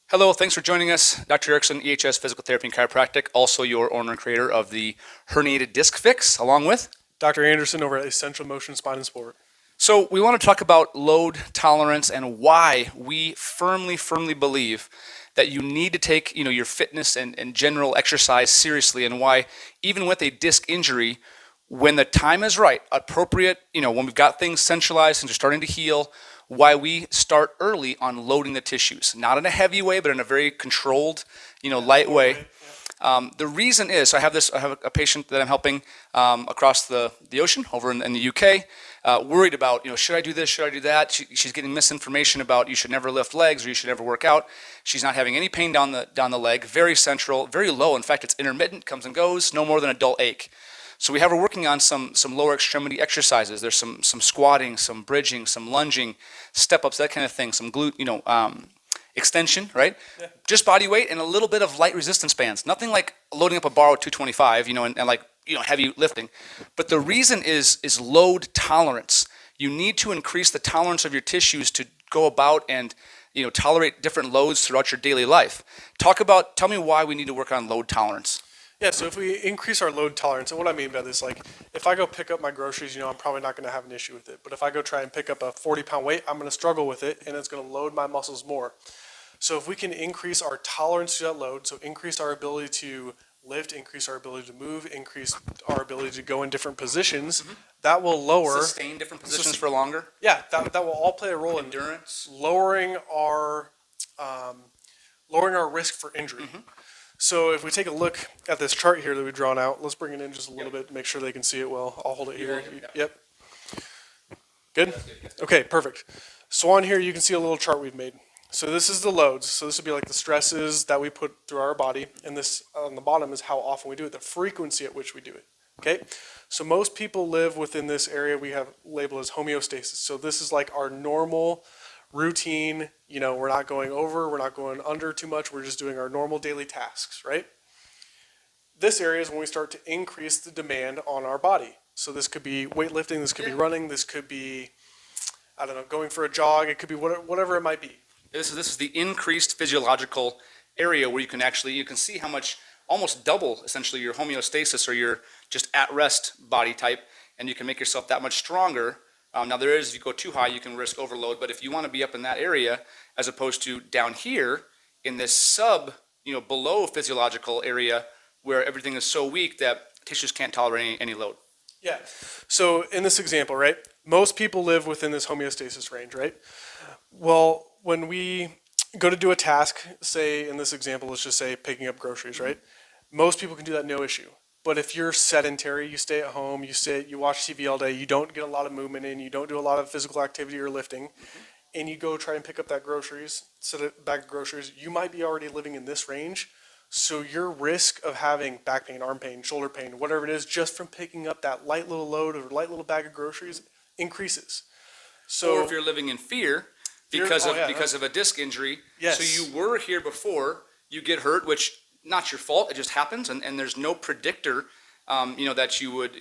Hello, thanks for joining us. Dr. Erickson, EHS Physical Therapy and Chiropractic, also your owner and creator of the herniated disc fix, along with. Dr. Anderson over at Essential Motion Spine and Sport. So we want to talk about load tolerance and why we firmly believe that you need to take your fitness and general exercise seriously, and why even with a disc injury, when the time is right, appropriate, when we've got things centralized and they're starting to heal, why we start early on loading the tissues, not in a heavy way, but in a very controlled, light way. The reason is, I have a patient that I'm helping across the ocean over in the UK, worried about, should I do this, should I do that? She's getting misinformation about you should never lift legs or you should never work out. She's not having any pain down the leg, very central, very low. In fact, it's intermittent, comes and goes, no more than a dull ache. So we have her working on some lower extremity exercises. There's some squatting, some bridging, some lunging, step-ups, that kind of thing, some glute, extension, right? Yeah. Just body weight and a little bit of light resistance bands. Nothing like loading up a bar with 225, and like, heavy lifting. But the reason is load tolerance. You need to increase the tolerance of your tissues to go about and, tolerate different loads throughout your daily life. Tell me why we need to work on load tolerance. Yeah, so if we increase our load tolerance, and what I mean by this, like if I go pick up my groceries, I'm probably not going to have an issue with it. But if I go try and pick up a 40-pound weight, I'm going to struggle with it, and it's going to load my muscles more. So if we can increase our tolerance to that load, so increase our ability to lift, increase our ability to move, increase our ability to go in different positions, that will lower... Sustain different positions for longer? Yeah, that will all play a role endurance. In lowering our risk for injury. So if we take a look at this chart here that we've drawn out, let's bring it in just a little bit to make sure they can see it well. I'll hold it here. Yep. Good? Okay, perfect. So on here you can see a little chart we've made. So this is the loads. So this would be like the stresses that we put through our body. And this on the bottom is how often we do it, the frequency at which we do it. Okay? So most people live within this area we have labeled as homeostasis. So this is like our normal routine, we're not going over, we're not going under too much, we're just doing our normal daily tasks, right? This area is when we start to increase the demand on our body. So this could be weightlifting, this could be running, this could be, going for a jog, it could be whatever it might be. This is the increased physiological area where you can see how much, almost double essentially your homeostasis or your just at rest body type, and you can make yourself that much stronger. Now if you go too high, you can risk overload, but if you want to be up in that area, as opposed to down here in this below physiological area where everything is so weak that tissues can't tolerate any load. Yeah, so in this example, right, most people live within this homeostasis range, right? Well, when we go to do a task, say in this example, let's just say picking up groceries, right? Most people can do that no issue. But if you're sedentary, you stay at home, you sit, you watch TV all day, you don't get a lot of movement in, you don't do a lot of physical activity or lifting, and you go try and pick up that bag of groceries, you might be already living in this range. So your risk of having back pain, arm pain, shoulder pain, whatever it is, just from picking up that light little load or light little bag of groceries increases. So, or if you're living in fear because of a disc injury, yes. So you were here before, you get hurt, which not your fault, it just happens, and there's no predictor, that you would,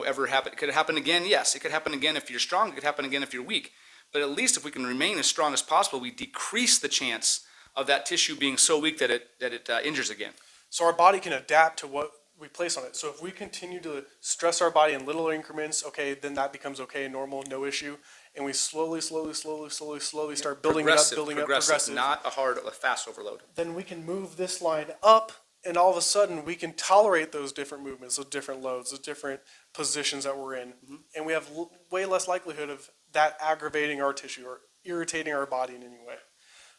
ever happen. Could it happen again? Yes, it could happen again if you're strong, it could happen again if you're weak. But at least if we can remain as strong as possible, we decrease the chance of that tissue being so weak that it injures again. So our body can adapt to what we place on it. So if we continue to stress our body in little increments, okay, then that becomes okay, normal, no issue. And we slowly start building it up, progressive. Not a fast overload. Then we can move this line up, and all of a sudden we can tolerate those different movements, those different loads, those different positions that we're in. And we have way less likelihood of that aggravating our tissue or irritating our body in any way.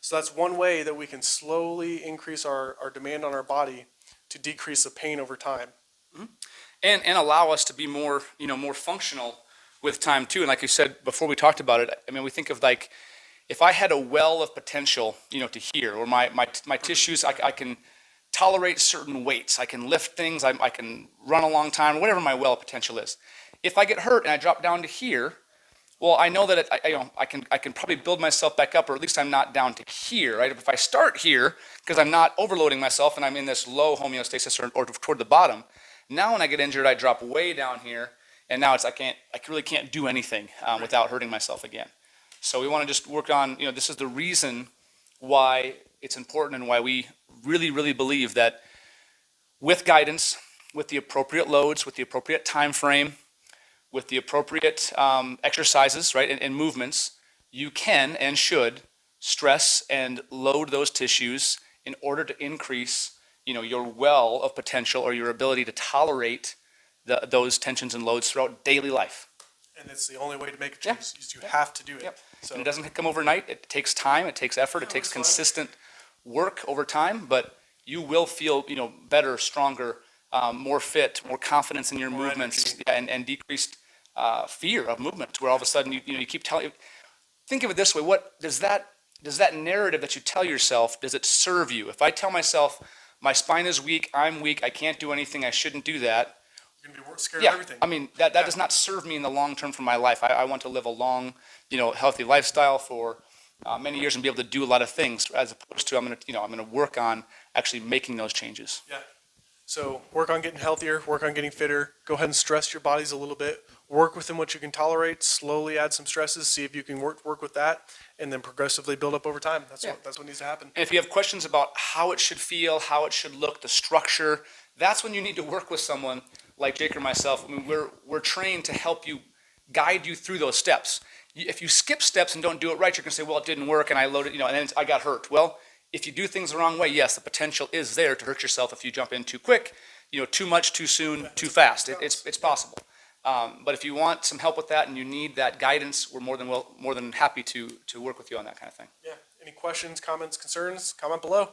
So that's one way that we can slowly increase our demand on our body to decrease the pain over time. And allow us to be more, more functional with time too. And like you said before we talked about it, we think of like, if I had a well of potential, to here, or my tissues, I can tolerate certain weights, I can lift things, I can run a long time, whatever my well of potential is. If I get hurt and I drop down to here, well, I know that I can probably build myself back up, or at least I'm not down to here, right? If I start here, because I'm not overloading myself and I'm in this low homeostasis or toward the bottom, now when I get injured, I drop way down here, and now I really can't do anything without hurting myself again. So we want to just work on, this is the reason why it's important and why we really, really believe that with guidance, with the appropriate loads, with the appropriate time frame, with the appropriate exercises, right, and movements, you can and should stress and load those tissues in order to increase, your well of potential or your ability to tolerate those tensions and loads throughout daily life. And it's the only way to make a change. Yeah. Is you have to do it. Yep. So And it doesn't come overnight. It takes time. It takes effort. It takes it's fine. consistent work over time. But you will feel, better, stronger, more fit, more confidence in your More movements, energy. and decreased fear of movement. Where all of a sudden you keep telling. Think of it this way: what does that narrative that you tell yourself, does it serve you? If I tell myself my spine is weak, I'm weak, I can't do anything, I shouldn't do that. you're gonna be scared Yeah, of everything. I mean that does not serve me in the long term for my life. I want to live a long, healthy lifestyle for many years and be able to do a lot of things, as opposed to I'm gonna work on actually making those changes. Yeah. So work on getting healthier, work on getting fitter. Go ahead and stress your bodies a little bit. Work within what you can tolerate. Slowly add some stresses. See if you can work with that, and then progressively build up over time. That's what needs to happen. And if you have questions about how it should feel, how it should look, the structure, that's when you need to work with someone like Jake or myself. I mean, we're trained to help you, guide you through those steps. If you skip steps and don't do it right, you're gonna say, well, it didn't work, and I loaded, and then I got hurt. Well, if you do things the wrong way, yes, the potential is there to hurt yourself if you jump in too quick, too much, too soon, too fast. It's possible. But if you want some help with that and you need that guidance, we're more than happy to work with you on that kind of thing. Yeah. Any questions, comments, concerns? Comment below.